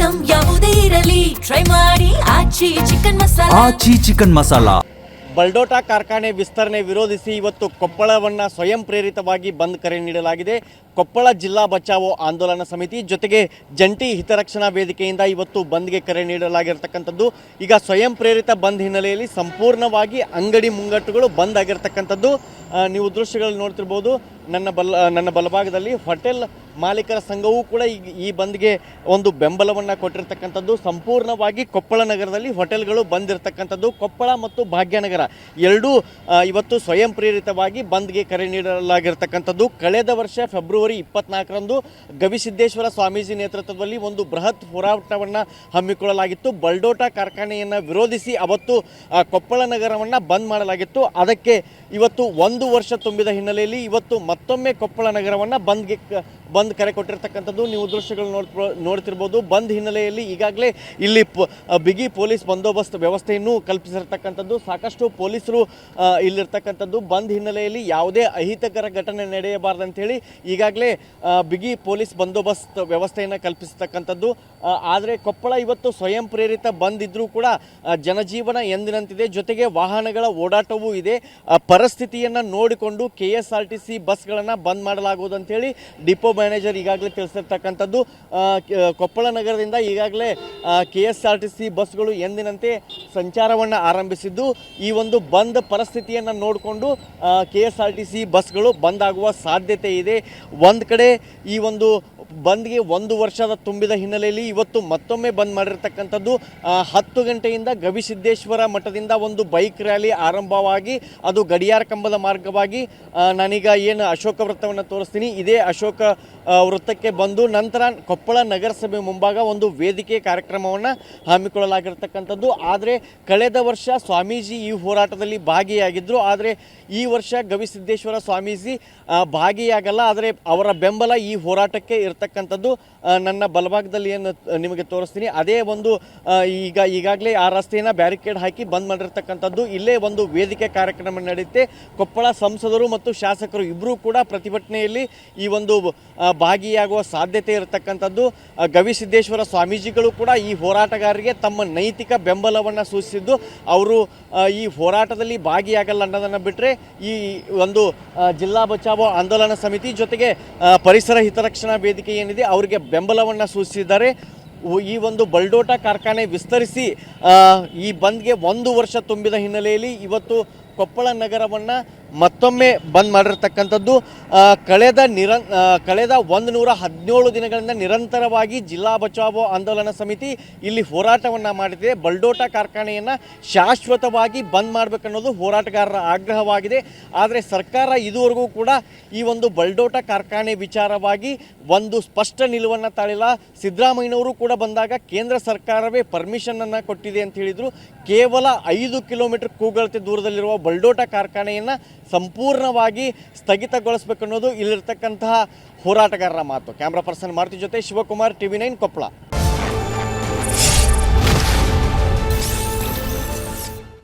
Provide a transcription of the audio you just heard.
Item ಯಾವುದೇ ಇರಲಿ try ಮಾಡಿ ಆಚಿ ಚಿಕನ್ ಮಸಾಲಾ. ಬಲ್ಡೋಟಾ ಕಾರ್ಖಾನೆ ವಿಸ್ತರಣೆ ವಿರೋಧಿಸಿ ಇವತ್ತು ಕೊಪ್ಪಳವನ್ನು ಸ್ವಯಂ ಪ್ರೇರಿತವಾಗಿ ಬಂದ್ ಕರೆ ನೀಡಲಾಗಿದೆ. ಕೊಪ್ಪಳ ಜಿಲ್ಲಾ ಬಚಾವೋ ಆಂದೋಲನ ಸಮಿತಿ ಜೊತೆಗೆ ಜಂಟಿ ಹಿತರಕ್ಷಣಾ ವೇದಿಕೆಯಿಂದ ಇವತ್ತು ಬಂದ್ಗೆ ಕರೆ ನೀಡಲಾಗಿರ್ತಕ್ಕಂಥದ್ದು. ಈಗ ಸ್ವಯಂ ಪ್ರೇರಿತ ಬಂದ್ ಹಿನ್ನೆಲೆಯಲ್ಲಿ ಸಂಪೂರ್ಣವಾಗಿ ಅಂಗಡಿ ಮುಂಗಟ್ಟುಗಳು ಬಂದ್ ಆಗಿರ್ತಕ್ಕಂಥದ್ದು. ನೀವು ದೃಶ್ಯಗಳಲ್ಲಿ ನೋಡ್ತಿರ್ಬೋದು. ನನ್ನ ಬಲಭಾಗದಲ್ಲಿ ಹೋಟೆಲ್ ಮಾಲೀಕರ ಸಂಘವೂ ಕೂಡ ಈ ಬಂದ್ಗೆ ಒಂದು ಬೆಂಬಲವನ್ನು ಕೊಟ್ಟಿರ್ತಕ್ಕಂಥದ್ದು. ಸಂಪೂರ್ಣವಾಗಿ ಕೊಪ್ಪಳ ನಗರದಲ್ಲಿ ಹೋಟೆಲ್ಗಳು ಬಂದಿರತಕ್ಕಂಥದ್ದು. ಕೊಪ್ಪಳ ಮತ್ತು ಭಾಗ್ಯನಗರ ಎರಡೂ ಇವತ್ತು ಸ್ವಯಂ ಪ್ರೇರಿತವಾಗಿ ಬಂದ್ಗೆ ಕರೆ ನೀಡಲಾಗಿರ್ತಕ್ಕಂಥದ್ದು. ಕಳೆದ ವರ್ಷ ಫೆಬ್ರವರಿ 24ರಂದು ಗವಿಸಿದ್ದೇಶ್ವರ ಸ್ವಾಮೀಜಿ ನೇತೃತ್ವದಲ್ಲಿ ಒಂದು ಬೃಹತ್ ಹೋರಾಟವನ್ನು ಹಮ್ಮಿಕೊಳ್ಳಲಾಗಿತ್ತು. ಬಲ್ಡೋಟಾ ಕಾರ್ಖಾನೆಯನ್ನು ವಿರೋಧಿಸಿ ಅವತ್ತು ಕೊಪ್ಪಳ ನಗರವನ್ನು ಬಂದ್ ಮಾಡಲಾಗಿತ್ತು. ಅದಕ್ಕೆ ಇವತ್ತು 1 ವರ್ಷ ತುಂಬಿದ ಹಿನ್ನೆಲೆಯಲ್ಲಿ ಇವತ್ತು ಮತ್ತೊಮ್ಮೆ ಕೊಪ್ಪಳ ನಗರವನ್ನು ಬಂದ್ ಕರೆ ಕೊಟ್ಟಿರ್ತಕ್ಕಂಥದ್ದು. ನೀವು ದೃಶ್ಯಗಳು ನೋಡ್ತಿರ್ಬೋದು. ಬಂದ್ ಹಿನ್ನೆಲೆಯಲ್ಲಿ ಈಗಾಗಲೇ ಇಲ್ಲಿ ಬಿಗಿ ಪೊಲೀಸ್ ಬಂದೋಬಸ್ತ್ ವ್ಯವಸ್ಥೆಯನ್ನು ಕಲ್ಪಿಸಿರ್ತಕ್ಕಂಥದ್ದು. ಸಾಕಷ್ಟು ಪೊಲೀಸರು ಇಲ್ಲಿರ್ತಕ್ಕಂಥದ್ದು. ಬಂದ್ ಹಿನ್ನೆಲೆಯಲ್ಲಿ ಯಾವುದೇ ಅಹಿತಕರ ಘಟನೆ ನಡೆಯಬಾರ್ದಂಥೇಳಿ ಈಗಾಗಲೇ ಬಿಗಿ ಪೊಲೀಸ್ ಬಂದೋಬಸ್ತ್ ವ್ಯವಸ್ಥೆಯನ್ನು ಕಲ್ಪಿಸ್ತಕ್ಕಂಥದ್ದು. ಆದರೆ ಕೊಪ್ಪಳ ಇವತ್ತು ಸ್ವಯಂ ಪ್ರೇರಿತ ಬಂದ್ ಇದ್ರೂ ಕೂಡ ಜನಜೀವನ ಎಂದಿನಂತಿದೆ. ಜೊತೆಗೆ ವಾಹನಗಳ ಓಡಾಟವೂ ಇದೆ. ಪರಿಸ್ಥಿತಿಯನ್ನು ನೋಡಿಕೊಂಡು KSRTC ಬಸ್ಗಳನ್ನು ಬಂದ್ ಮಾಡಲಾಗುವುದು ಅಂತೇಳಿ ಡಿಪೋ ಮ್ಯಾನೇಜರ್ ಈಗಾಗಲೇ ತಿಳಿಸಿರ್ತಕ್ಕಂಥದ್ದು. ಕೊಪ್ಪಳ ನಗರದಿಂದ ಈಗಾಗಲೇ KSRTC ಬಸ್ಗಳು ಎಂದಿನಂತೆ ಸಂಚಾರವನ್ನು ಆರಂಭಿಸಿದ್ದು, ಈ ಒಂದು ಬಂದ್ ಪರಿಸ್ಥಿತಿಯನ್ನು ನೋಡಿಕೊಂಡು KSRTC ಬಸ್ಗಳು ಬಂದ್ ಆಗುವ ಸಾಧ್ಯತೆ ಇದೆ. ಒಂದು ಕಡೆ ಈ ಒಂದು ಬಂದ್ಗೆ 1 ವರ್ಷದ ತುಂಬಿದ ಹಿನ್ನೆಲೆಯಲ್ಲಿ ಇವತ್ತು ಮತ್ತೊಮ್ಮೆ ಬಂದ್ ಮಾಡಿರ್ತಕ್ಕಂಥದ್ದು. 10 ಗಂಟೆಯಿಂದ ಗವಿಸಿದ್ದೇಶ್ವರ ಮಠದಿಂದ ಒಂದು ಬೈಕ್ ರ್ಯಾಲಿ ಆರಂಭವಾಗಿ ಅದು ಗಡಿಯಾರ ಕಂಬದ ಮಾರ್ಗವಾಗಿ ನಾನೀಗ ಏನು ಅಶೋಕ ವೃತ್ತವನ್ನು ತೋರಿಸ್ತೀನಿ, ಇದೇ ಅಶೋಕ ವೃತ್ತಕ್ಕೆ ಬಂದು ನಂತರ ಕೊಪ್ಪಳ ನಗರಸಭೆ ಮುಂಭಾಗ ಒಂದು ವೇದಿಕೆ ಕಾರ್ಯಕ್ರಮವನ್ನು ಹಮ್ಮಿಕೊಳ್ಳಲಾಗಿರ್ತಕ್ಕಂಥದ್ದು. ಆದರೆ ಕಳೆದ ವರ್ಷ ಸ್ವಾಮೀಜಿ ಈ ಹೋರಾಟದಲ್ಲಿ ಭಾಗಿಯಾಗಿದ್ದರು. ಆದರೆ ಈ ವರ್ಷ ಗವಿಸಿದ್ದೇಶ್ವರ ಸ್ವಾಮೀಜಿ ಭಾಗಿಯಾಗಲ್ಲ. ಆದರೆ ಅವರ ಬೆಂಬಲ ಈ ಹೋರಾಟಕ್ಕೆ ಇರ್ತಕ್ಕಂಥದ್ದು. ನನ್ನ ಬಲಭಾಗದಲ್ಲಿ ಏನು ನಿಮಗೆ ತೋರಿಸ್ತೀನಿ, ಅದೇ ಒಂದು ಈಗಾಗಲೇ ಆ ರಸ್ತೆಯನ್ನು ಬ್ಯಾರಿಕೇಡ್ ಹಾಕಿ ಬಂದ್ ಮಾಡಿರ್ತಕ್ಕಂಥದ್ದು. ಇಲ್ಲೇ ಒಂದು ವೇದಿಕೆ ಕಾರ್ಯಕ್ರಮ ನಡೆಯುತ್ತೆ. ಕೊಪ್ಪಳ ಸಂಸದರು ಮತ್ತು ಶಾಸಕರು ಇಬ್ಬರೂ ಕೂಡ ಪ್ರತಿಭಟನೆಯಲ್ಲಿ ಈ ಒಂದು ಭಾಗಿಯಾಗುವ ಸಾಧ್ಯತೆ ಇರತಕ್ಕಂಥದ್ದು. ಗವಿಸಿದ್ದೇಶ್ವರ ಸ್ವಾಮೀಜಿಗಳು ಕೂಡ ಈ ಹೋರಾಟಗಾರರಿಗೆ ತಮ್ಮ ನೈತಿಕ ಬೆಂಬಲವನ್ನು ಸೂಚಿಸಿದ್ದು, ಅವರು ಈ ಹೋರಾಟದಲ್ಲಿ ಭಾಗಿಯಾಗಲ್ಲ ಅನ್ನೋದನ್ನು ಬಿಟ್ಟರೆ ಈ ಒಂದು ಜಿಲ್ಲಾ ಬಚಾವೋ ಆಂದೋಲನ ಸಮಿತಿ ಜೊತೆಗೆ ಪರಿಸರ ಹಿತರಕ್ಷಣಾ ವೇದಿಕೆ ಏನಿದೆ ಅವರಿಗೆ ಬೆಂಬಲವನ್ನು ಸೂಚಿಸಿದ್ದಾರೆ. ಈ ಒಂದು ಬಲ್ಡೋಟಾ ಕಾರ್ಖಾನೆ ವಿಸ್ತರಿಸಿ ಈ ಬಂದ್ಗೆ 1 ವರ್ಷ ತುಂಬಿದ ಹಿನ್ನೆಲೆಯಲ್ಲಿ ಇವತ್ತು ಕೊಪ್ಪಳ ನಗರವನ್ನು ಮತ್ತೊಮ್ಮೆ ಬಂದ್ ಮಾಡಿರ್ತಕ್ಕಂಥದ್ದು. ಕಳೆದ 117 ದಿನಗಳಿಂದ ನಿರಂತರವಾಗಿ ಜಿಲ್ಲಾ ಬಚಾವೋ ಆಂದೋಲನ ಸಮಿತಿ ಇಲ್ಲಿ ಹೋರಾಟವನ್ನು ಮಾಡಿದೆ. ಬಲ್ಡೋಟಾ ಕಾರ್ಖಾನೆಯನ್ನು ಶಾಶ್ವತವಾಗಿ ಬಂದ್ ಮಾಡಬೇಕನ್ನೋದು ಹೋರಾಟಗಾರರ ಆಗ್ರಹವಾಗಿದೆ. ಆದರೆ ಸರ್ಕಾರ ಇದುವರೆಗೂ ಕೂಡ ಈ ಒಂದು ಬಲ್ಡೋಟಾ ಕಾರ್ಖಾನೆ ವಿಚಾರವಾಗಿ ಒಂದು ಸ್ಪಷ್ಟ ನಿಲುವನ್ನು ತಾಳಿಲ್ಲ. ಸಿದ್ದರಾಮಯ್ಯನವರು ಕೂಡ ಬಂದಾಗ ಕೇಂದ್ರ ಸರ್ಕಾರವೇ ಪರ್ಮಿಷನನ್ನು ಕೊಟ್ಟಿದೆ ಅಂತ ಹೇಳಿದರು. ಕೇವಲ 5 ಕಿಲೋಮೀಟರ್ ಕೂಗಳತೆ ದೂರದಲ್ಲಿರುವ ಬಲ್ಡೋಟಾ ಕಾರ್ಖಾನೆಯನ್ನು ಸಂಪೂರ್ಣವಾಗಿ ಸ್ಥಗಿತಗೊಳಿಸಬೇಕನ್ನೋದು ಇಲ್ಲಿರ್ತಕ್ಕಂತಹ ಹೋರಾಟಗಾರರ ಮಾತು. ಕ್ಯಾಮ್ರಾ ಪರ್ಸನ್ ಮಾರುತಿ ಜೊತೆ ಶಿವಕುಮಾರ್, TV9 ಕೊಪ್ಪಳ.